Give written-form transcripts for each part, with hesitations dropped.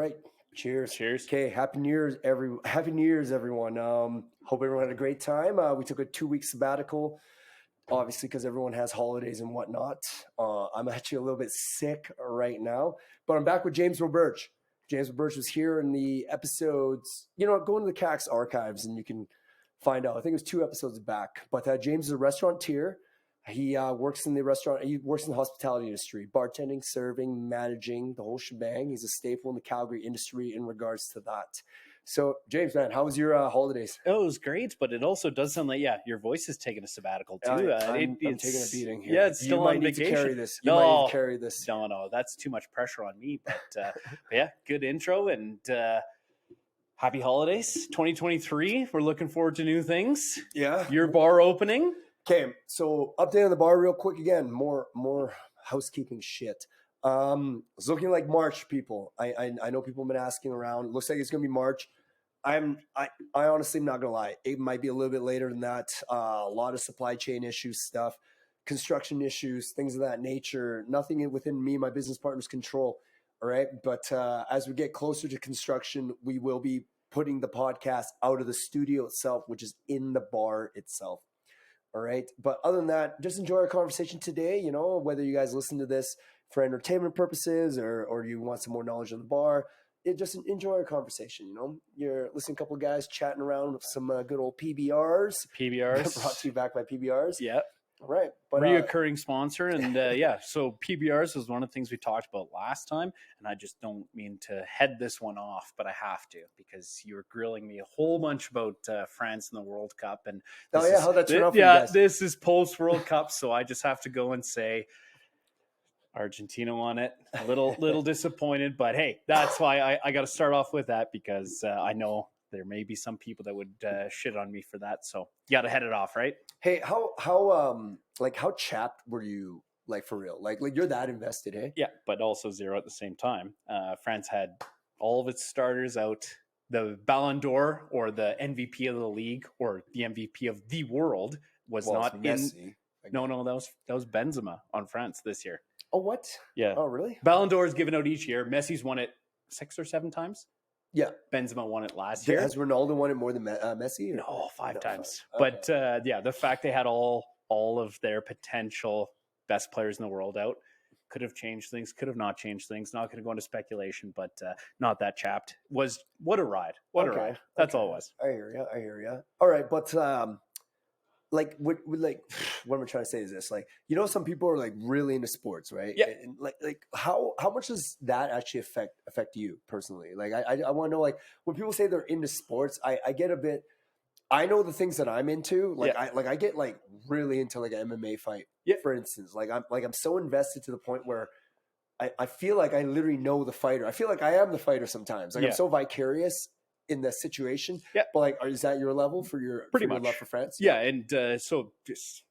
right. Cheers. Cheers. Okay. Happy New Year's, everyone. Hope everyone had a great time. We took a 2-week sabbatical, obviously, because everyone has holidays and whatnot. I'm actually a little bit sick right now, but I'm back with James Roberge. James Roberge was here in the episodes. Go into the Kaks archives and you can find out. I think it was 2 episodes back. But James is a restaurateur. He works in the restaurant. He works in the hospitality industry, bartending, serving, managing, the whole shebang. He's a staple in the Calgary industry in regards to that. So, James, man, how was your holidays? Oh, it was great, but it also does sound like, your voice is taking a sabbatical too. I'm taking a beating here. Yeah, it's still on vacation. You might need to carry this. No, that's too much pressure on me. But yeah, good intro and happy holidays, 2023. We're looking forward to new things. Yeah, your bar opening. Okay, so update on the bar real quick again. More housekeeping shit. It's looking like March, people. I know people have been asking around. It looks like it's gonna be March. I honestly am not gonna lie. It might be a little bit later than that. A lot of supply chain issues, stuff, construction issues, things of that nature. Nothing within me and my business partner's control. All right, but as we get closer to construction, we will be putting the podcast out of the studio itself, which is in the bar itself. All right. But other than that, just enjoy our conversation today. Whether you guys listen to this for entertainment purposes or you want some more knowledge of the bar, just enjoy our conversation. You're listening to a couple of guys chatting around with some good old PBRs. Brought to you back by PBRs. Yeah. All right. But reoccurring sponsor. And so PBRs was one of the things we talked about last time. And I just don't mean to head this one off, but I have to because you were grilling me a whole bunch about France and the World Cup. And how that turned out for you guys. This is post World Cup. So I just have to go and say Argentina won it. A little disappointed, but hey, that's why I got to start off with that because I know there may be some people that would shit on me for that. So you got to head it off, right? Hey, how chapped were you, like, for real? Like you're that invested, eh? Yeah, but also zero at the same time. France had all of its starters out. The Ballon d'Or or the MVP of the league or the MVP of the world was not Messi. No, that was Benzema on France this year. Oh, what? Yeah. Oh, really? Ballon d'Or is given out each year. Messi's won it 6 or 7 times. Yeah. Benzema won it last year. Has Ronaldo won it more than Messi? Or? No, 5 times. 5. Okay. But the fact they had all of their potential best players in the world out could have changed things, could have not changed things. Not going to go into speculation, but not that chapped. What a ride. What a ride. That's all it was. I hear you. All right, but what am I trying to say is this? Like, some people are like really into sports, right? Yeah. And like how much does that actually affect you personally? Like, I want to know, like, when people say they're into sports, I get a bit. I know the things that I'm into. Like, I get like really into like an MMA fight. Yeah. For instance, I'm so invested to the point where I feel like I literally know the fighter. I feel like I am the fighter sometimes. Like, I'm so vicarious in the situation. Yeah. But like, is that your level for your your love for France? Yeah. And so just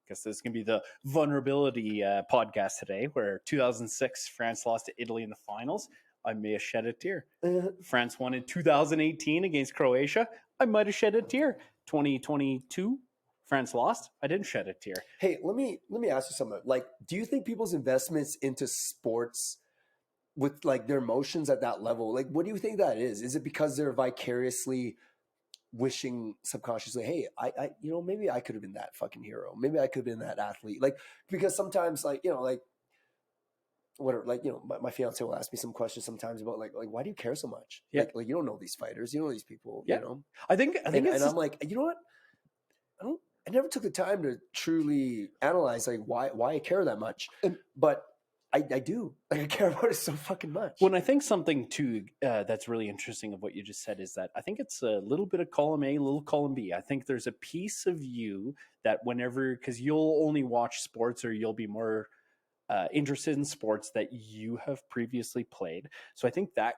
I guess this is going to be the vulnerability podcast today, where 2006 France lost to Italy in the finals. I may have shed a tear. France won in 2018 against Croatia. I might have shed a tear. 2022, France lost. I didn't shed a tear. Hey, let me ask you something. Like, do you think people's investments into sports with like their emotions at that level, like, what do you think that is? Is it because they're vicariously wishing subconsciously, hey, I maybe I could have been that fucking hero. Maybe I could have been that athlete. Like, because sometimes my fiance will ask me some questions sometimes about like why do you care so much? Yeah. Like you don't know these fighters, you know these people. Yeah. I think and I'm like, you know what? I never took the time to truly analyze like why I care that much. But I do. Like, I care about it so fucking much. Well, and I think something too that's really interesting of what you just said is that I think it's a little bit of column A, a little column B. I think there's a piece of you that because you'll only watch sports or you'll be more interested in sports that you have previously played. So I think that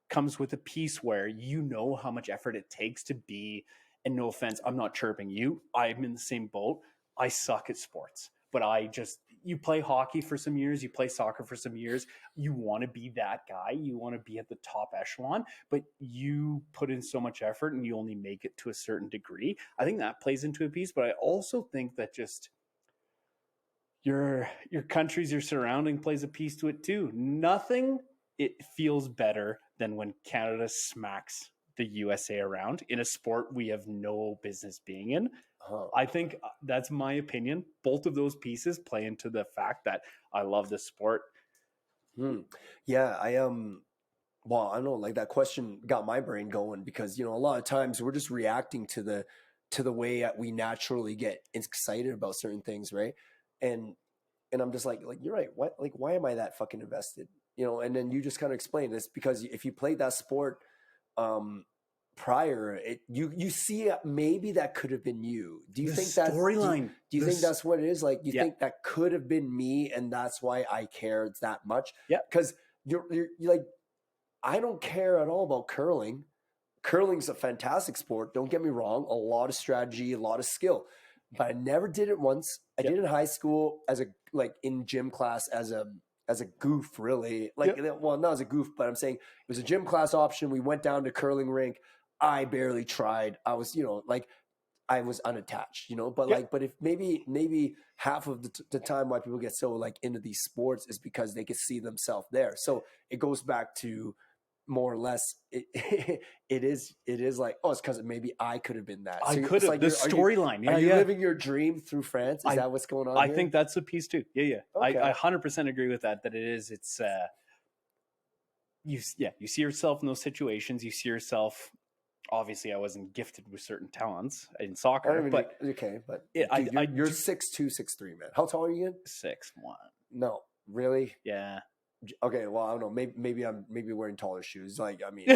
comes with a piece where you know how much effort it takes to be, and no offense, I'm not chirping you. I'm in the same boat. I suck at sports, but you play hockey for some years, you play soccer for some years, you want to be that guy, you want to be at the top echelon, but you put in so much effort and you only make it to a certain degree. I think that plays into a piece, but I also think that just your countries, your surrounding plays a piece to it too. Nothing it feels better than when Canada smacks the USA around in a sport we have no business being in. I think that's my opinion. Both of those pieces play into the fact that I love this sport. Yeah, well, I don't know, like that question got my brain going because, a lot of times we're just reacting to the way that we naturally get excited about certain things, right? And I'm just like you're right. What, like, why am I that fucking invested? And then you just kind of explain this because if you played that sport prior, you see maybe that could have been you. Do you think that storyline? Do you think that's what it is? Like, you Yeah. think that could have been me, and that's why I cared that much? Yeah, because you're like, I don't care at all about curling. Curling's a fantastic sport. Don't get me wrong. A lot of strategy, a lot of skill, but I never did it once. I did it in high school in gym class as a goof, really. Well, not as a goof, but I'm saying it was a gym class option. We went down to curling rink. I barely tried. I was, I was unattached, but if maybe half of the time why people get so into these sports is because they can see themselves there. So it goes back to more or less it is like, it's because maybe I could have been that. I could have the storyline. Are you living your dream through France? Is that what's going on? I think that's a piece too. Yeah. Okay. I 100% agree with that. That it's you see yourself in those situations. You see yourself. Obviously, I wasn't gifted with certain talents in soccer, but you're 6'2", 6'3", man. How tall are you again? 6'1". No, really? Yeah. Okay, well, I don't know. Maybe I'm wearing taller shoes. Like, I mean,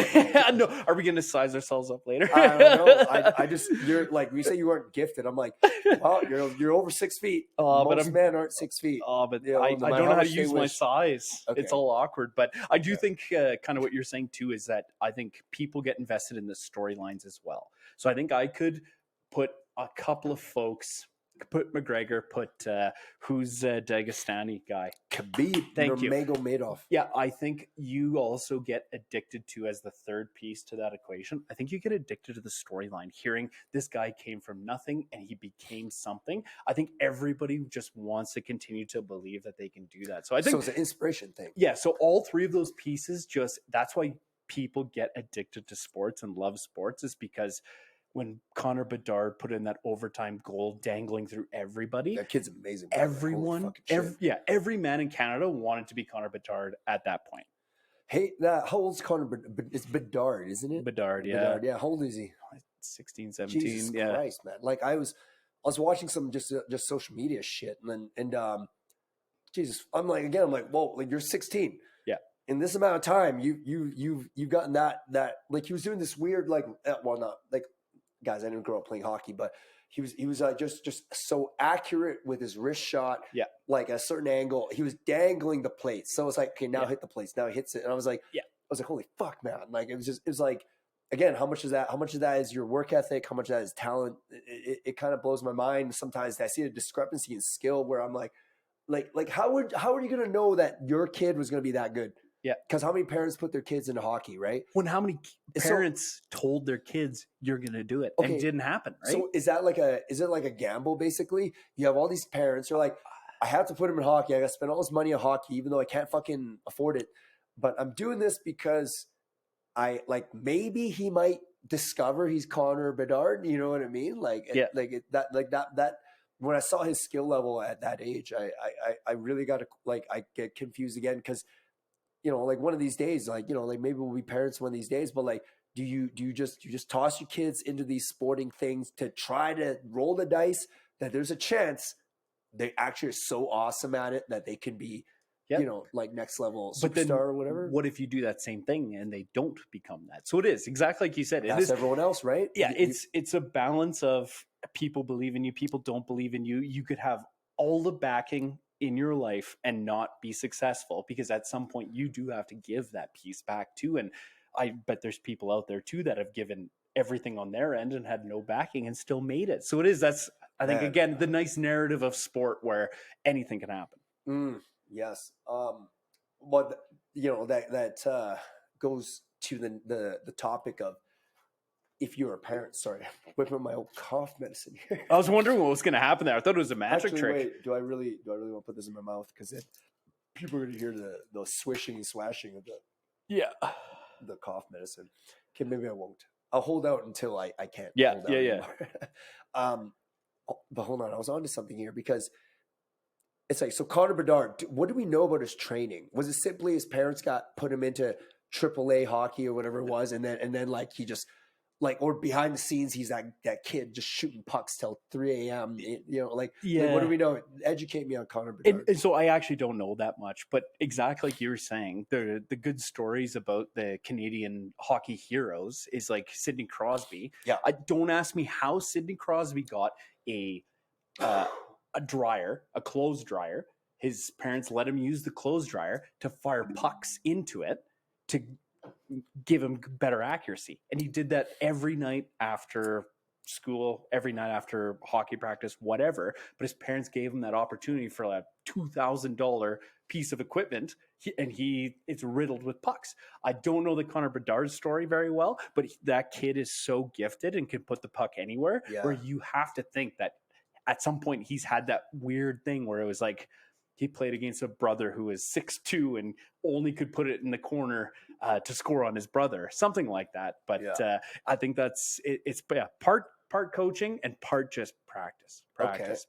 no. Are we going to size ourselves up later? I don't know. I just, you're like, you say you weren't gifted. I'm like, well, you're over 6 feet. Most men aren't 6 feet. But I don't know how to use my size. Okay. It's all awkward. But I do think kind of what you're saying too is that I think people get invested in the storylines as well. So I think I could put a couple of folks. Put McGregor, who's Dagestani guy? Khabib. Thank you. Nurmagomedov. Yeah, I think you also get addicted to, as the third piece to that equation, I think you get addicted to the storyline, hearing this guy came from nothing and he became something. I think everybody just wants to continue to believe that they can do that. So I think it's an inspiration thing. Yeah, so all three of those pieces, that's why people get addicted to sports and love sports, is because when Connor Bedard put in that overtime goal dangling through everybody. That kid's amazing. Everyone, every man in Canada wanted to be Connor Bedard at that point. Hey, how old's Connor Bedard? It's Bedard, isn't it? Bedard, yeah. Bedard, yeah. How old is he? 16, 17. Jesus Christ, man. Like, I was watching some just social media shit, and Jesus, I'm like, whoa, like, you're 16. Yeah. In this amount of time, you've gotten that like, he was doing this weird, like, well, not like, guys, I didn't grow up playing hockey, but he was just so accurate with his wrist shot. Yeah. Like, a certain angle. He was dangling the plates. So it's like, okay, now hit the plates. Now he hits it. And I was like, holy fuck, man. Like, it was like, again, how much of that is your work ethic? How much of that is talent? It kind of blows my mind. Sometimes I see a discrepancy in skill where I'm like, how are you going to know that your kid was going to be that good? Yeah. Because how many parents put their kids into hockey, right? How many parents told their kids you're going to do it and it didn't happen, right? So is it like a gamble, basically? You have all these parents who are like, I have to put him in hockey. I got to spend all this money on hockey, even though I can't fucking afford it. But I'm doing this because maybe he might discover he's Connor Bedard. You know what I mean? That when I saw his skill level at that age, I really got to, I get confused again because, one of these days, maybe we'll be parents one of these days, but do you just toss your kids into these sporting things to try to roll the dice that there's a chance they actually are so awesome at it that they can be, next level superstar or whatever? What if you do that same thing and they don't become that? So it is exactly like you said. That's everyone else, right? Yeah, it's a balance of people believe in you, people don't believe in you. You could have all the backing in your life and not be successful, because at some point you do have to give that piece back too. And I bet there's people out there too that have given everything on their end and had no backing and still made it. So that's I think, again, the nice narrative of sport where anything can happen. Yes. But that goes to the topic of, if you're a parent. Sorry, I'm whipping my old cough medicine here. I was wondering what was going to happen there. I thought it was a magic trick. Wait, do I really want to put this in my mouth? Because people are going to hear the swishing and swashing of the Yeah. the cough medicine. Okay, maybe I won't. I'll hold out until I can't Yeah, hold out yeah. anymore. But hold on, I was onto something here because it's like, so Connor Bedard, what do we know about his training? Was it simply his parents put him into AAA hockey or whatever it was, and then like he just like, or behind the scenes he's that kid just shooting pucks till 3 a.m. Like what do we know? Educate me on Connor Bedard. And so I actually don't know that much, but exactly like you were saying, the good stories about the Canadian hockey heroes is like Sidney Crosby. Yeah. Don't ask me how Sidney Crosby got a dryer, a clothes dryer. His parents let him use the clothes dryer to fire pucks into it to give him better accuracy. And he did that every night after school, every night after hockey practice, whatever. But his parents gave him that opportunity for a $2,000 piece of equipment, and it's riddled with pucks. I don't know the Connor Bedard story very well, but that kid is so gifted and can put the puck anywhere, where you have to think that at some point he's had that weird thing where it was like he played against a brother who was 6'2" and only could put it in the corner to score on his brother, something like that. But I think it's part coaching and part just practice. Practice.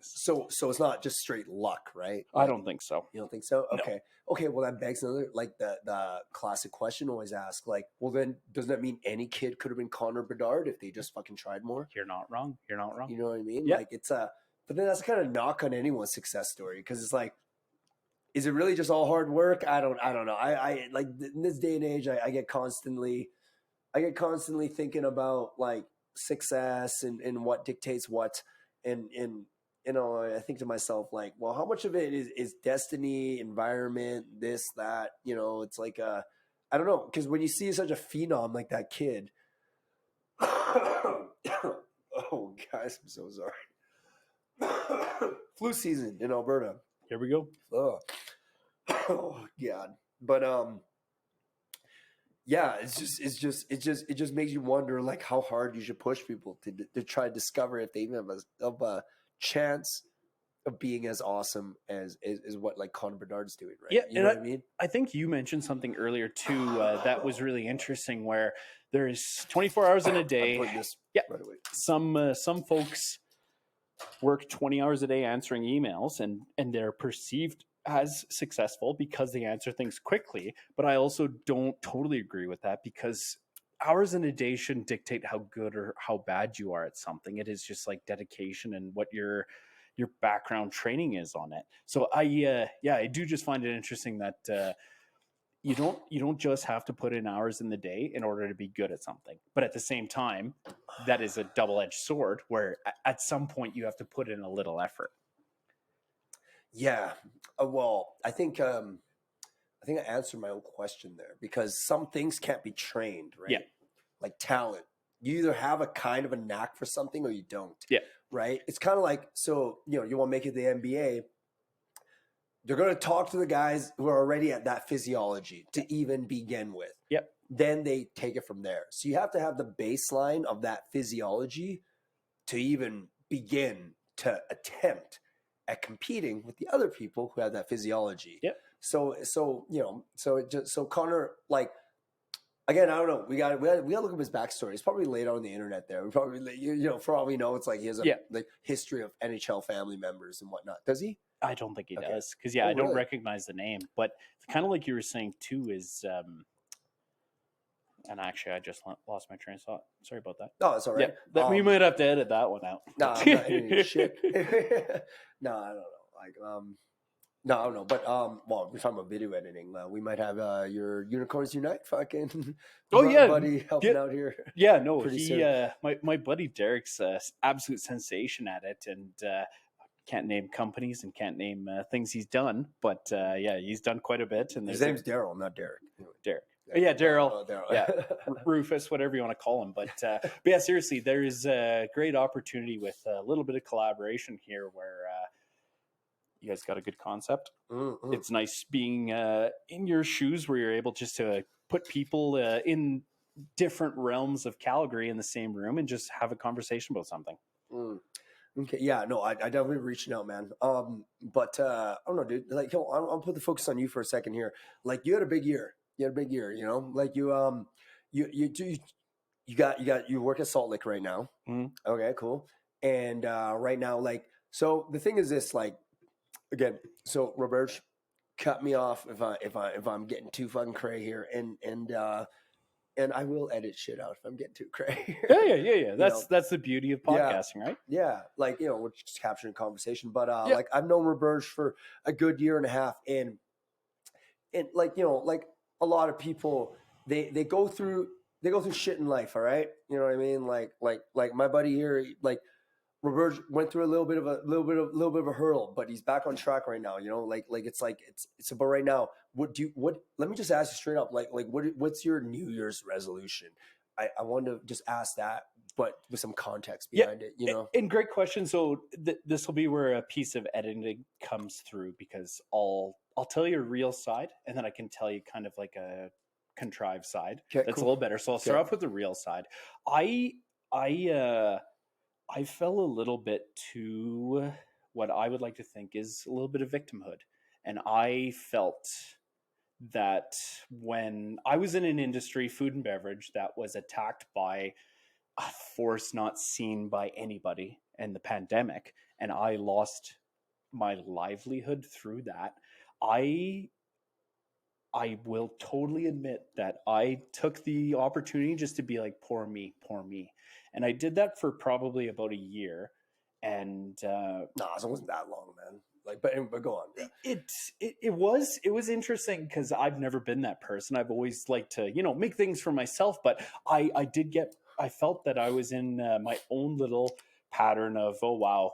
So it's not just straight luck, right? Like, I don't think so. You don't think so? Okay. No. Okay. Well, that begs another, like the classic question always asked, like, well, then doesn't that mean any kid could have been Connor Bedard if they just fucking tried more? You're not wrong. You know what I mean? Yeah. Like but then that's kind of knock on anyone's success story, because it's like, is it really just all hard work? I don't know. I like in this day and age, I get constantly thinking about like success and what dictates what, and I think to myself like, well, how much of it is destiny, environment, this, that, it's like I don't know, because when you see such a phenom like that kid, oh guys, I'm so sorry. Flu season in Alberta. Here we go. Oh God. But yeah, it just makes you wonder like how hard you should push people to try to discover if they even have a chance of being as awesome as what like Connor Bedard's doing, right? Yeah, you know what I mean? I think you mentioned something earlier too that was really interesting, where there's 24 hours in a day. I'm putting this right away. Some folks work 20 hours a day answering emails, and they're perceived as successful because they answer things quickly. But I also don't totally agree with that, because hours in a day shouldn't dictate how good or how bad you are at something. It is just like dedication and what your background training is on it. So I do just find it interesting that you don't just have to put in hours in the day in order to be good at something. But at the same time, that is a double-edged sword where at some point you have to put in a little effort. Yeah. Well, I think I answered my own question there, because some things can't be trained, right? Yeah. Like talent. You either have a kind of a knack for something or you don't. Yeah. Right? It's kind of like, so, you want to make it the NBA. They're going to talk to the guys who are already at that physiology to even begin with. Yep. Then they take it from there. So you have to have the baseline of that physiology to even begin to attempt at competing with the other people who have that physiology. Yep. So Connor, like, again, I don't know. We got to look up his backstory. It's probably laid on the internet there. We probably, for all we know, it's like he has a like history of NHL family members and whatnot. Does he? I don't think he does, because I don't recognize the name. But kind of like you were saying too is, and actually I just lost my train of thought. Sorry about that. No, it's all right. Yeah, we might have to edit that one out. No, I'm not editing shit. No, I don't know. Like, no, I don't know. But well, we're talking about video editing. We might have your Unicorns Unite fucking buddy helping out here. Yeah, no, my buddy Derek's absolute sensation at it, and can't name companies and can't name things he's done, but he's done quite a bit. And his name's Daryl, not Derek. Derek. Yeah, Daryl. Oh, Daryl. Yeah, Rufus, whatever you want to call him. But yeah, seriously, there is a great opportunity with a little bit of collaboration here where you guys got a good concept. Mm-hmm. It's nice being in your shoes where you're able just to put people in different realms of Calgary in the same room and just have a conversation about something. Mm. Okay, yeah, no, I definitely reaching out, man. But I don't know, dude. Like, I'll put the focus on you for a second here. Like, you had a big year. You had a big year, you know, like you you work at Salt Lake right now. Mhm. Okay, cool. And right now, like, so the thing is this, like, again, so Roberge, cut me off if I'm getting too fucking cray here, and I will edit shit out if I'm getting too cray. Yeah. You know, That's the beauty of yeah, podcasting, right? yeah, like, you know, we're just capturing conversation, but Yeah. like I've known Roberge for a good year and a half, and like, you know, like a lot of people, they go through shit in life, all right, you know what I mean, like my buddy here, like Roberge went through a little bit of a hurdle, but he's back on track right now, you know, it's about right now. Let me just ask you straight up, what's your New Year's resolution? I wanted to just ask that, but with some context behind it, you know. And great question. So this will be where a piece of editing comes through, because I'll tell you a real side, and then I can tell you kind of like a contrived side. Okay, That's cool. a little better. So I'll start off with the real side. I fell a little bit to what I would like to think is a little bit of victimhood, and I felt that when I was in an industry, food and beverage, that was attacked by a force not seen by anybody in the pandemic, and I lost my livelihood through that. I will totally admit that I took the opportunity just to be like, poor me, poor me. And I did that for probably about a year. And Nah, it wasn't that long, man. Like, but go on. Yeah. it was interesting, because I've never been that person. I've always liked to, you know, make things for myself. But I felt that I was in my own little pattern of, oh wow,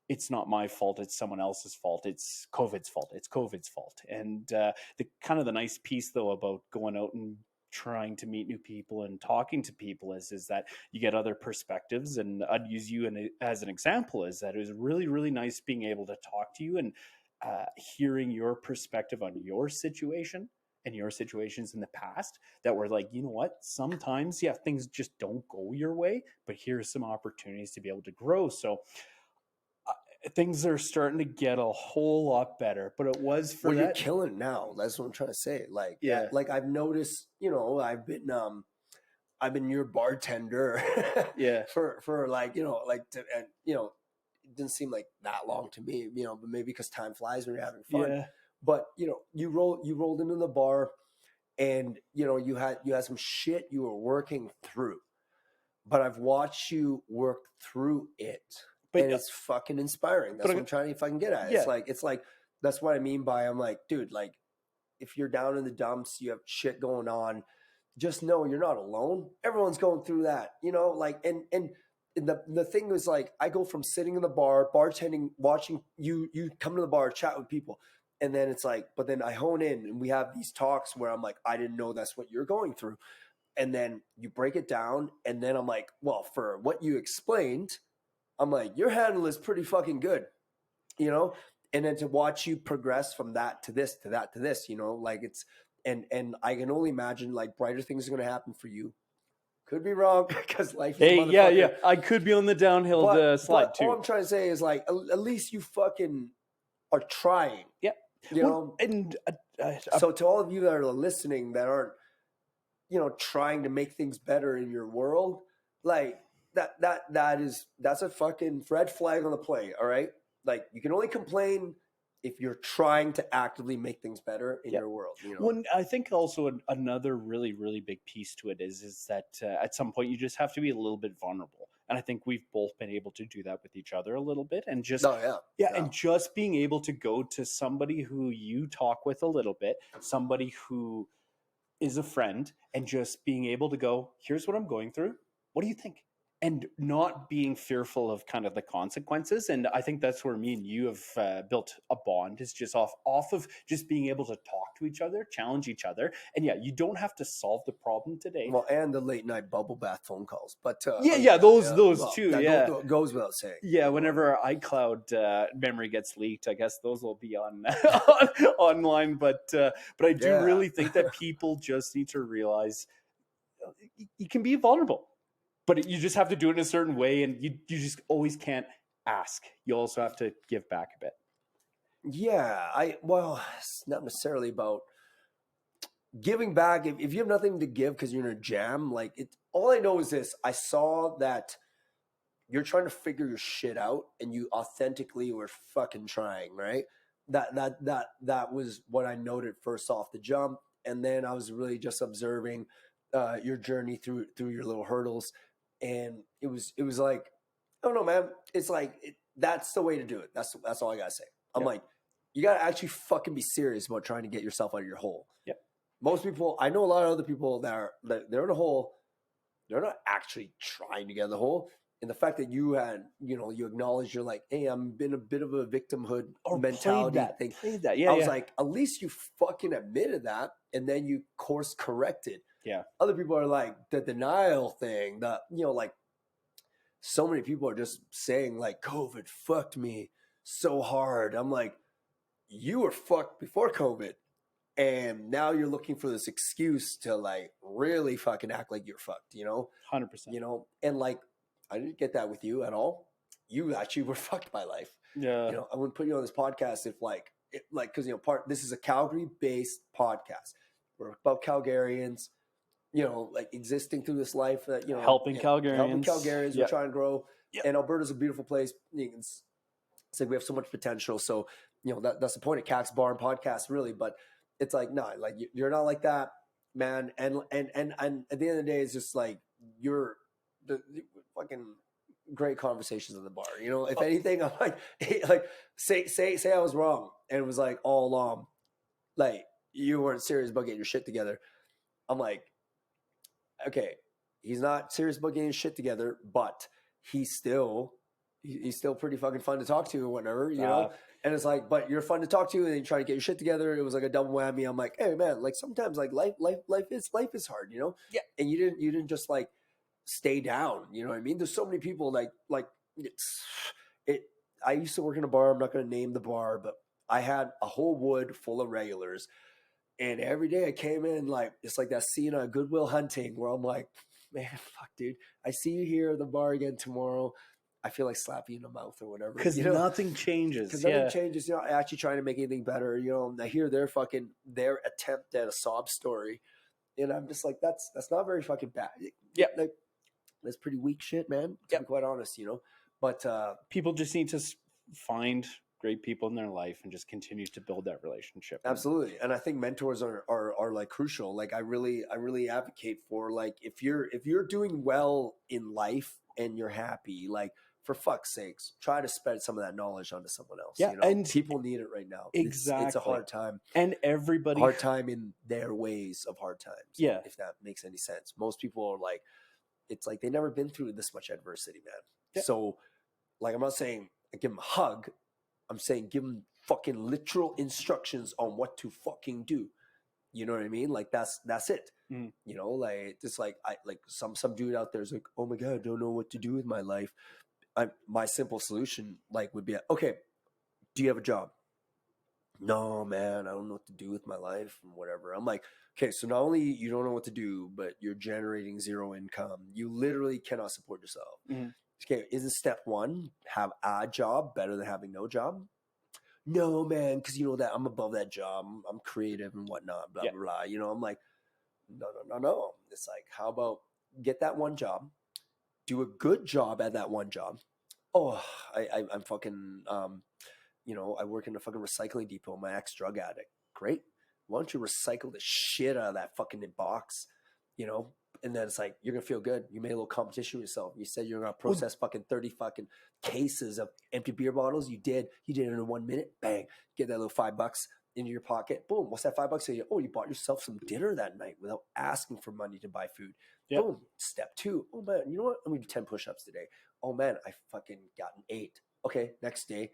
it's not my fault, it's someone else's fault, it's COVID's fault. And the kind of the nice piece though about going out and trying to meet new people and talking to people is that you get other perspectives. And I'd use you as an example, is that it was really, really nice being able to talk to you and hearing your perspective on your situation and your situations in the past, that were like, you know what, sometimes, yeah, things just don't go your way, but here's some opportunities to be able to grow. So things are starting to get a whole lot better, but it was for Well, that. you're killing it now. That's what I'm trying to say. Like, Yeah. like I've noticed, you know, I've been your bartender, Yeah. for like, you know, and you know, it didn't seem like that long to me, you know, but maybe because time flies when you're having fun. Yeah. But you know, you rolled into the bar, and you know, you had some shit you were working through, but I've watched you work through it, But and it's fucking inspiring. That's but what I'm trying to fucking get at. Yeah. It's like that's what I mean by, I'm like, dude, like if you're down in the dumps, you have shit going on, just know you're not alone. Everyone's going through that, you know, like, and the thing was, like, I go from sitting in the bar, bartending, watching you come to the bar, chat with people. And then it's like, but then I hone in and we have these talks where I'm like, I didn't know that's what you're going through. And then you break it down. And then I'm like, well, for what you explained, I'm like, your handle is pretty fucking good, you know? And then to watch you progress from that to this, to that, to this, you know, like it's, and I can only imagine like brighter things are going to happen for you. Could be wrong, because life is a motherfucker. Yeah. I could be on the downhill slide too. All I'm trying to say is, like, at least you fucking are trying. Yeah. You know? And So to all of you that are listening that aren't, you know, trying to make things better in your world, like that's a fucking red flag on the play. All right. Like, you can only complain if you're trying to actively make things better in your world. You know? Well, I think also another really, really big piece to it is that at some point you just have to be a little bit vulnerable. And I think we've both been able to do that with each other a little bit, and just, and just being able to go to somebody who you talk with a little bit, somebody who is a friend, and just being able to go, here's what I'm going through. What do you think? And not being fearful of kind of the consequences. And I think that's where me and you have built a bond, is just off of just being able to talk to each other, challenge each other. And yeah, you don't have to solve the problem today. Well, and the late night bubble bath phone calls, but those too. That goes without saying. Yeah, whenever our iCloud memory gets leaked, I guess those will be on online. But I do really think that people just need to realize you can be vulnerable, but you just have to do it in a certain way, and you just always can't ask. You also have to give back a bit. Yeah, well, it's not necessarily about giving back, if you have nothing to give because you're in a jam, like all I know is this. I saw that you're trying to figure your shit out and you authentically were fucking trying, right? That was what I noted first off the jump. And then I was really just observing your journey through your little hurdles. And it was like, I don't know, man. It's like that's the way to do it. That's all I gotta say. I'm Yep. like, you gotta actually fucking be serious about trying to get yourself out of your hole. Yep. Most people, I know a lot of other people that they're in a hole. They're not actually trying to get in the hole. And the fact that you had, you acknowledge you're like, hey, I'm been a bit of a victimhood mentality thing. Played that. Yeah, I was like, at least you fucking admitted that, and then you course corrected. yeah. Other people are like the denial thing. Like so many people are just saying like COVID fucked me so hard. I'm like, you were fucked before COVID. And now you're looking for this excuse to like really fucking act like you're fucked, 100%. And like, I didn't get that with you at all. You actually were fucked by life. Yeah. I wouldn't put you on this podcast if because this is a Calgary-based podcast. We're about Calgarians, like existing through this life that helping Calgarians. We're trying to grow, Yep. and Alberta's a beautiful place. It's like we have so much potential. So that's the point of Kaks Bar and Podcast, really. But it's like like you're not like that, man. And at the end of the day, it's just like you're the fucking great conversations in the bar. If anything, I'm like, hey, like say I was wrong, and it was like all along, like you weren't serious about getting your shit together. I'm like, okay, he's not serious about getting his shit together, but he's still pretty fucking fun to talk to or whatever, know. And it's like, but you're fun to talk to, and then you try to get your shit together. It was like a double whammy. I'm like, hey man, like sometimes like life is hard, Yeah. And you didn't just like stay down, you know what I mean? There's so many people like I used to work in a bar. I'm not going to name the bar, but I had a whole wood full of regulars, and every day I came in like it's like that scene on Goodwill Hunting where I'm like, man, fuck, dude, I see you here at the bar again tomorrow. I feel like slap you in the mouth or whatever. Because nothing changes. Because nothing changes. Actually trying to make anything better. And I hear their attempt at a sob story, and I'm just like, that's not very fucking bad. Yeah, like that's pretty weak shit, man. To be quite honest, But people just need to find great people in their life and just continue to build that relationship. Absolutely. And I think mentors are like crucial. Like I really advocate for like if you're doing well in life and you're happy, like for fuck's sakes, try to spread some of that knowledge onto someone else. Yeah, and people need it right now. Exactly. It's a hard time. And everybody hard time in their ways of hard times. Yeah. If that makes any sense. Most people are like, it's like they've never been through this much adversity, man. Yeah. So like I'm not saying give them a hug. I'm saying give them fucking literal instructions on what to fucking do. You know what I mean? Like that's it. Mm. Like it's like I like some dude out there is like, oh my God, I don't know what to do with my life. My simple solution like would be, okay, do you have a job? No, man, I don't know what to do with my life and whatever. I'm like, okay, so not only you don't know what to do, but you're generating zero income. You literally cannot support yourself. Mm-hmm. Okay, isn't step one have a job better than having no job? No, man, because that I'm above that job. I'm creative and whatnot, blah, blah, blah. I'm like, no. It's like, how about get that one job, do a good job at that one job. Oh, I'm fucking, I work in a fucking recycling depot. I'm my ex-drug addict. Great. Why don't you recycle the shit out of that fucking box, And then it's like, you're going to feel good. You made a little competition with yourself. You said you're going to process fucking 30 fucking cases of empty beer bottles. You did it in 1 minute. Bang. Get that little $5 into your pocket. Boom. What's that $5? Oh, you bought yourself some dinner that night without asking for money to buy food. Yep. Boom. Step 2. Oh, man, you know what? I'm going to do 10 push-ups today. Oh, man, I fucking got an 8. Okay, next day,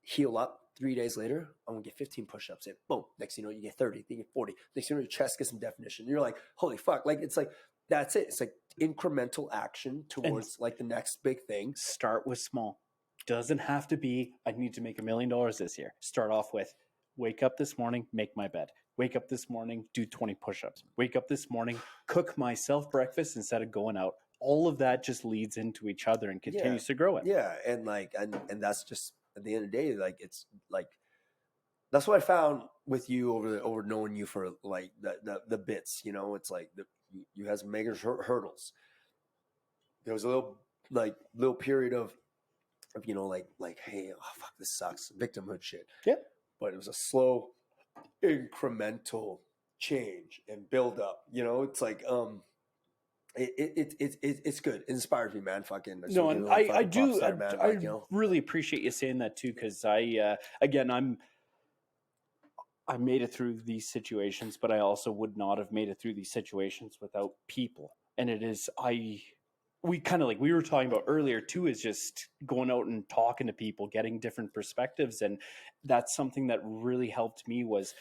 heal up. 3 days later, I'm going to get 15 push-ups in. Boom. Next thing you know, you get 30. Then you get 40. Next thing you know, your chest gets some definition. You're like, holy fuck. Like, it's like, that's it. It's like incremental action towards like the next big thing. Start with small. Doesn't have to be, I need to make $1 million this year. Start off with, wake up this morning, make my bed. Wake up this morning, do 20 push-ups. Wake up this morning, cook myself breakfast instead of going out. All of that just leads into each other and continues to grow it. Yeah. And like, and that's just, at the end of the day, like, it's like, that's what I found with you over knowing you for like the bits. It's like you had some major hurdles. There was a little period of like hey, oh fuck, this sucks, victimhood shit. Yeah. But it was a slow, incremental change and build up. It's like it's good. It inspires me, man. Fucking No, and I do. star, man. I really appreciate you saying that too, because again, I made it through these situations, but I also would not have made it through these situations without people. And it is we kind of like we were talking about earlier too, is just going out and talking to people, getting different perspectives, and that's something that really helped me. Was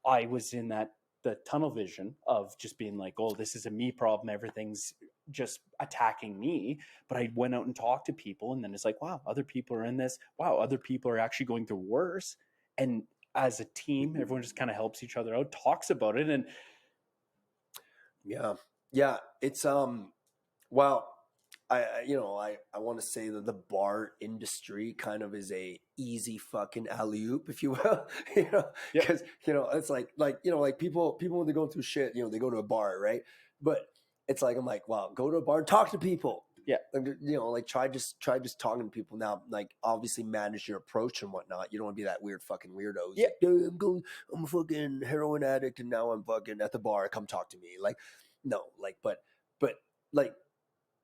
I was in the tunnel vision of just being like, oh, this is a me problem, everything's just attacking me. But I went out and talked to people, and then it's like, wow, other people are in this. Wow, other people are actually going through worse. And as a team, everyone just kind of helps each other out, talks about it. And yeah, it's well, I want to say that the bar industry kind of is a easy fucking alley oop, if you will, because it's like people when they're going through shit, they go to a bar, right? But it's like I'm like, wow, go to a bar and talk to people. Yeah, like try just talking to people. Now, like obviously manage your approach and whatnot. You don't want to be that weird fucking weirdo. Yeah, like, I'm a fucking heroin addict and now I'm fucking at the bar. Come talk to me. Like, no, like, but like.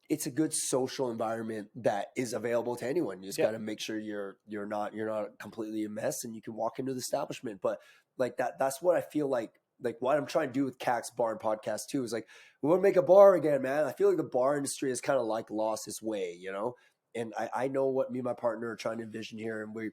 It's a good social environment that is available to anyone. You just got to make sure you're not completely a mess and you can walk into the establishment. But like that's what I feel like what I'm trying to do with Kaks Bar and Podcast too is like, we want to make a bar again, man. I feel like the bar industry has kind of like lost its way, and I know what me and my partner are trying to envision here. And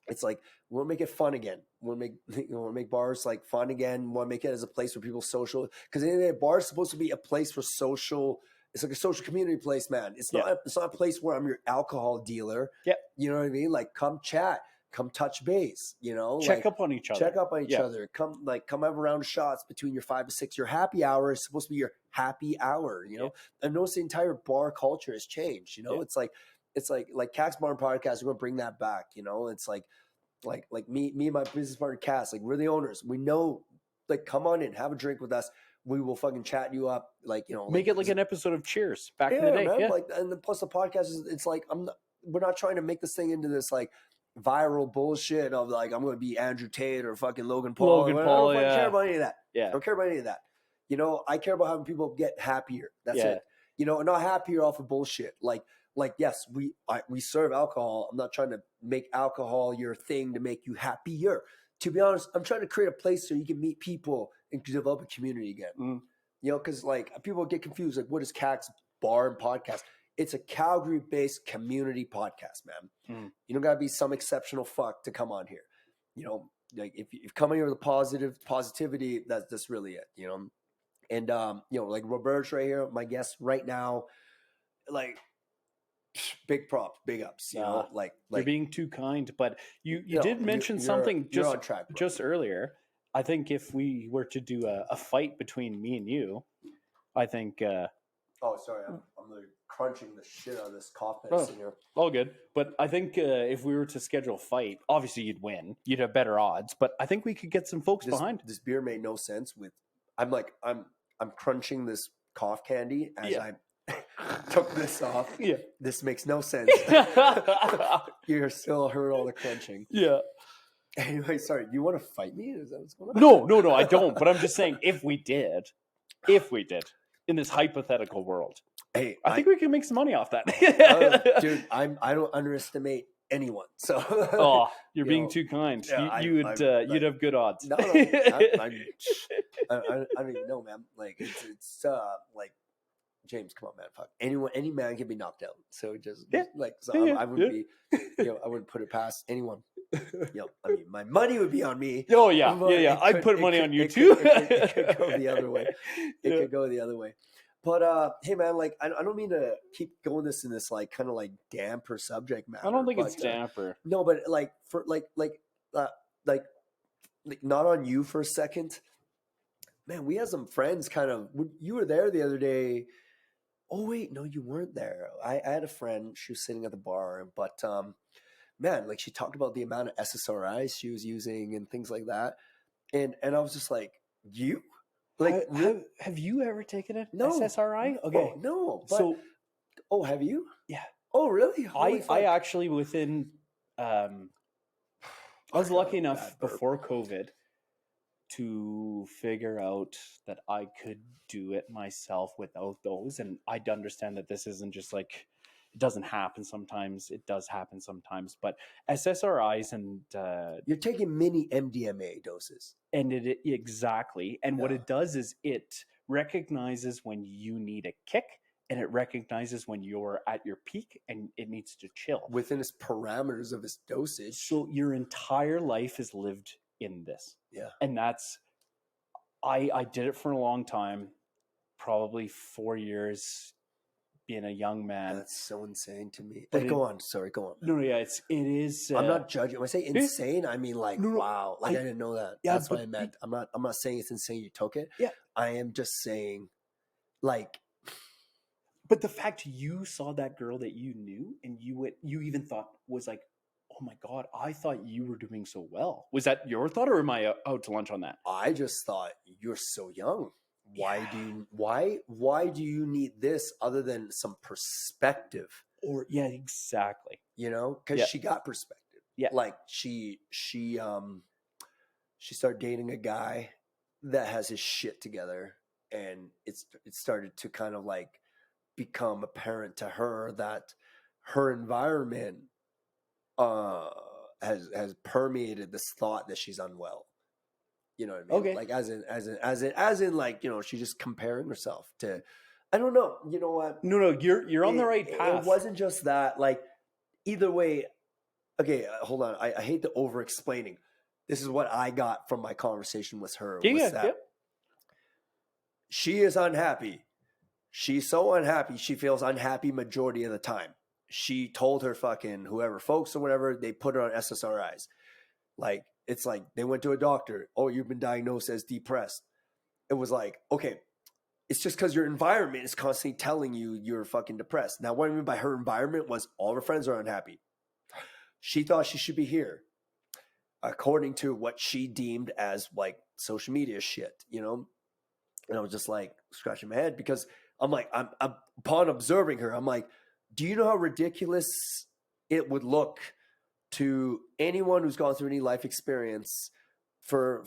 it's like, we want to make it fun again. We want to make bars like fun again. We want to make it as a place where people social, because the bar is supposed to be a place for social. It's like a social community place, man. It's not a place where I'm your alcohol dealer. Yeah. You know what I mean? Like, come chat, come touch base, check up on each other. Come have a round of shots between your 5 to 6. Your happy hour is supposed to be your happy hour, And notice the entire bar culture has changed, It's like Kaks Bar and Podcast, we're gonna bring that back, It's like me and my business partner Cass, like, we're the owners. We know, like, come on in, have a drink with us. We will fucking chat you up, make it like an episode of Cheers back in the day. Man, and plus the podcast is, it's like, we're not trying to make this thing into this like viral bullshit of like, I'm going to be Andrew Tate or fucking Logan Paul. I don't care about any of that. Yeah. I don't care about any of that. I care about having people get happier. That's it. Not happier off of bullshit. Like, yes, we serve alcohol. I'm not trying to make alcohol your thing to make you happier. To be honest, I'm trying to create a place so you can meet people and develop a community again. Because like people get confused. Like, what is Kaks Bar and Podcast? It's a Calgary-based community podcast, man. You don't gotta be some exceptional fuck to come on here. Like if you come in here with positivity, that's really it. And like Roberge right here, my guest right now, like, big props, big ups. Like you're being too kind, but you did mention something you're on track, just earlier. I think if we were to do a fight between me and you, I think. Oh, sorry, I'm like crunching the shit out of this cough medicine here. All good, but I think if we were to schedule a fight, obviously you'd win. You'd have better odds, but I think we could get some folks behind. This beer made no sense. I'm crunching this cough candy as I took this off. Yeah, this makes no sense. You're still heard all the crunching. Yeah. Anyway, sorry. Do you want to fight me? Is that what's going on? No, I don't. But I'm just saying, if we did, in this hypothetical world, hey, I think we can make some money off that. Dude, I don't underestimate anyone. So, you're being too kind. Yeah, you'd have good odds. No, I don't even know, man. Like it's like. James, come on, man. Fuck. Any man can be knocked out. So I wouldn't be, I wouldn't put it past anyone. I mean, my money would be on me. Oh yeah. I'd put money on you too. It could go the other way. It could go the other way. But hey, man, like I don't mean to keep going in this like kind of like damper subject matter. I don't think it's damper. No, but like for like not on you for a second. Man, we had some friends kind of. You were there the other day. Oh wait, no, you weren't there. I had a friend. She was sitting at the bar, but man, like she talked about the amount of SSRIs she was using and things like that. And I was just like, you? Like, Have you ever taken an no. SSRI? Okay. No. But, So, oh, have you? yeah. Oh, really? Holy fuck. I actually within, I was lucky enough before COVID to figure out that I could do it myself without those. And I'd understand that this isn't just like, it doesn't happen sometimes. It does happen sometimes. But SSRIs and you're taking mini MDMA doses. And it exactly. And what Yeah. it does is it recognizes when you need a kick, and it recognizes when you're at your peak and it needs to chill within its parameters of its dosage. So your entire life is lived in this. Yeah. And that's, I did it for a long time, probably 4 years being a young man. That's so insane to me. But go on. Sorry, go on. No, yeah, it is. I'm not judging. When I say insane, I mean like, wow. Like I didn't know that. Yeah, that's what I meant. I'm not saying it's insane you took it. Yeah. I am just saying like. But the fact you saw that girl that you knew and you even thought was like, oh my God, I thought you were doing so well. Was that your thought, or am I out to lunch on that? I just thought, you're so young. Why Yeah. why do you need this other than some perspective? Or yeah, exactly. You know, because she got perspective. Yeah. Like she started dating a guy that has his shit together, and it started to kind of like become apparent to her that her environment has permeated this thought that she's unwell. You know what I mean? Okay. Like as in like, you know, she's just comparing herself to, I don't know. You know what? No, you're on the right path. It wasn't just that. Like either way. Okay, hold on. I hate the over explaining. This is what I got from my conversation with her. Yeah. She is unhappy. She's so unhappy. She feels unhappy majority of the time. She told her fucking whoever folks or whatever, they put her on SSRIs. Like, it's like they went to a doctor. Oh, you've been diagnosed as depressed. It was like, okay, it's just because your environment is constantly telling you you're fucking depressed. Now, what I mean by her environment was all her friends are unhappy. She thought she should be here, according to what she deemed as like social media shit, you know? And I was just like scratching my head because I'm like, I'm upon observing her, I'm like, do you know how ridiculous it would look to anyone who's gone through any life experience for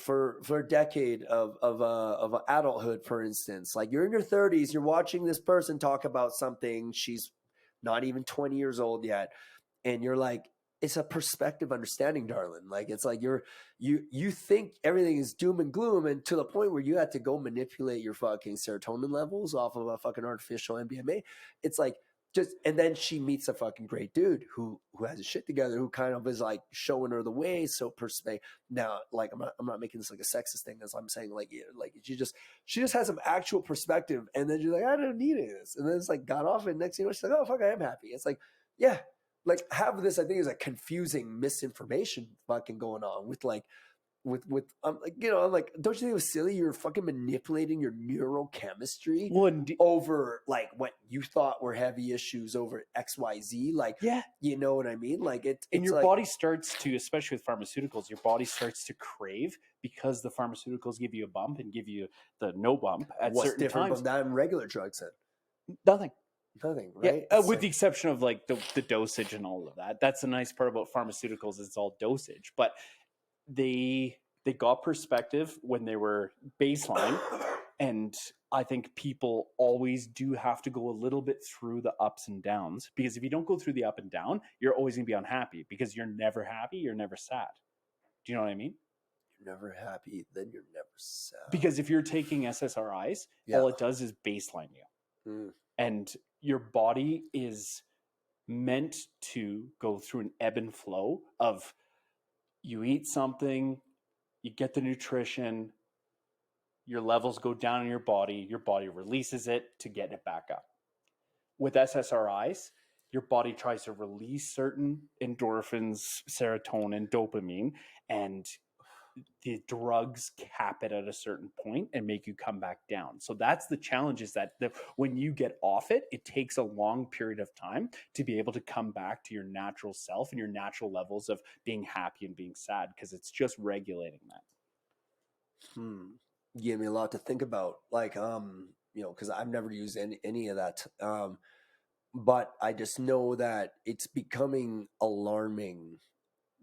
a decade of adulthood, for instance? Like you're in your 30s, you're watching this person talk about something, she's not even 20 years old yet, and you're like, it's a perspective understanding, darling. Like it's like you think everything is doom and gloom, and to the point where you have to go manipulate your fucking serotonin levels off of a fucking artificial MDMA. It's like just, and then she meets a fucking great dude who has his shit together, who kind of is like showing her the way. So now, like I'm not making this like a sexist thing, as I'm saying like, yeah, like she just has some actual perspective, and then she's like, I don't need any of this, and then it's like got off, and next thing you know, she's like, oh fuck, I am happy. It's like, yeah. Like half of this, I think, is like confusing misinformation fucking going on with like, with like, you know, I'm like, don't you think it was silly? You're fucking manipulating your neurochemistry over like what you thought were heavy issues over XYZ. Like, yeah, you know what I mean? Like and your like, body starts to, especially with pharmaceuticals, your body starts to crave because the pharmaceuticals give you a bump and give you the no bump at what's certain different times. from that and regular drugs then? Nothing, right? Yeah, with the exception of like the dosage and all of that. That's the nice part about pharmaceuticals, it's all dosage. But they got perspective when they were baseline, and I think people always do have to go a little bit through the ups and downs, because if you don't go through the up and down, you're always going to be unhappy, because you're never happy, you're never sad. Do you know what I mean? You're never happy, then you're never sad. Because if you're taking SSRIs, all it does is baseline you. And your body is meant to go through an ebb and flow of, you eat something, you get the nutrition, your levels go down in your body releases it to get it back up. With SSRIs, your body tries to release certain endorphins, serotonin, dopamine, and the drugs cap it at a certain point and make you come back down. So that's the challenge, is that when you get off it, it takes a long period of time to be able to come back to your natural self and your natural levels of being happy and being sad, because it's just regulating that. You gave me a lot to think about. Like, because I've never used any of that. But I just know that it's becoming alarming,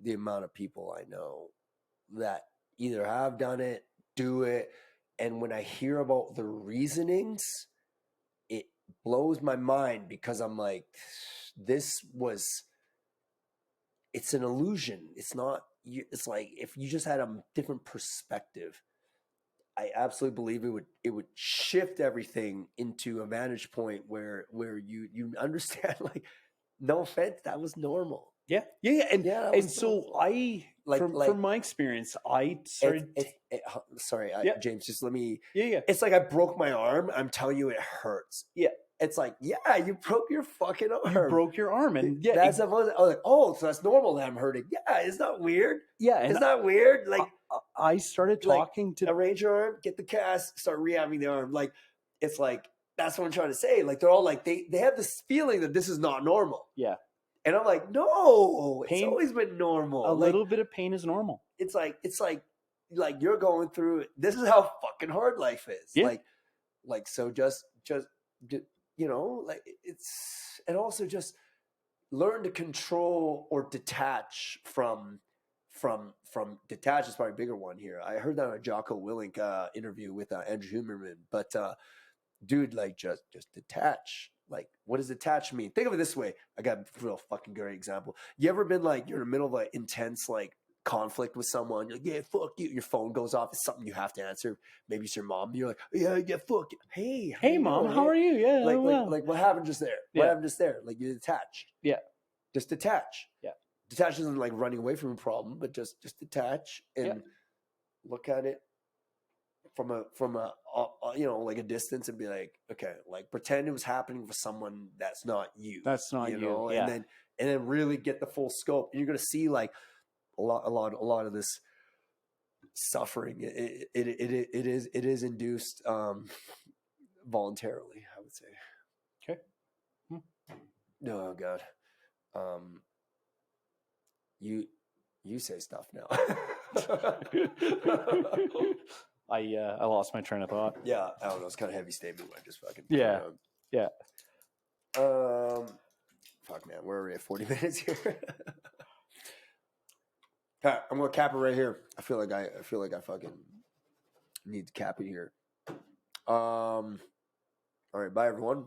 the amount of people I know that either have done it, do it, and when I hear about the reasonings, it blows my mind, because I'm like, it's an illusion. It's not. It's like, if you just had a different perspective, I absolutely believe it would shift everything into a vantage point where you understand, like, no offense, that was normal. Yeah. And so from my experience, I started. Sorry, James, just let me. Yeah. It's like I broke my arm. I'm telling you, it hurts. Yeah. It's like, yeah, you broke your fucking arm. You broke your arm, and yeah, I was like, oh, so that's normal that I'm hurting. Yeah, it's not weird. Yeah, it's not weird. Like, I started talking to arrange your arm, get the cast, start rehabbing the arm. Like, it's like, that's what I'm trying to say. Like, they're all like, they have this feeling that this is not normal. Yeah. And I'm like, no, pain, it's always been normal. A little bit of pain is normal. It's like you're going through. This is how fucking hard life is. Yeah. Like so just like, it's, and also just learn to control or detach from detach is probably a bigger one here. I heard that on a Jocko Willink interview with Andrew Huberman, but dude, like, just detach. Like, what does detach mean? Think of it this way. I got a real fucking great example. You ever been like, you're in the middle of an intense like conflict with someone? You're like, yeah, fuck you. Your phone goes off. It's something you have to answer. Maybe it's your mom. You're like, yeah, fuck you. Hey, mom, how are you? Yeah, like what happened just there? Yeah. What happened just there? Like, you detach. Yeah, just detach. Yeah, detach isn't like running away from a problem, but just detach and look at it from a like a distance, and be like, okay, like, pretend it was happening for someone that's not you. That's not you. Know? Yeah. And then really get the full scope. And you're gonna see like a lot of this suffering. It is induced voluntarily, I would say. Okay. Oh God. You say stuff now. I lost my train of thought. Yeah, I don't know. It's kind of a heavy statement. I just fucking yeah. Fuck, man, where are we at? 40 minutes here. All right, I'm gonna cap it right here. I feel like I fucking need to cap it here. All right, bye everyone.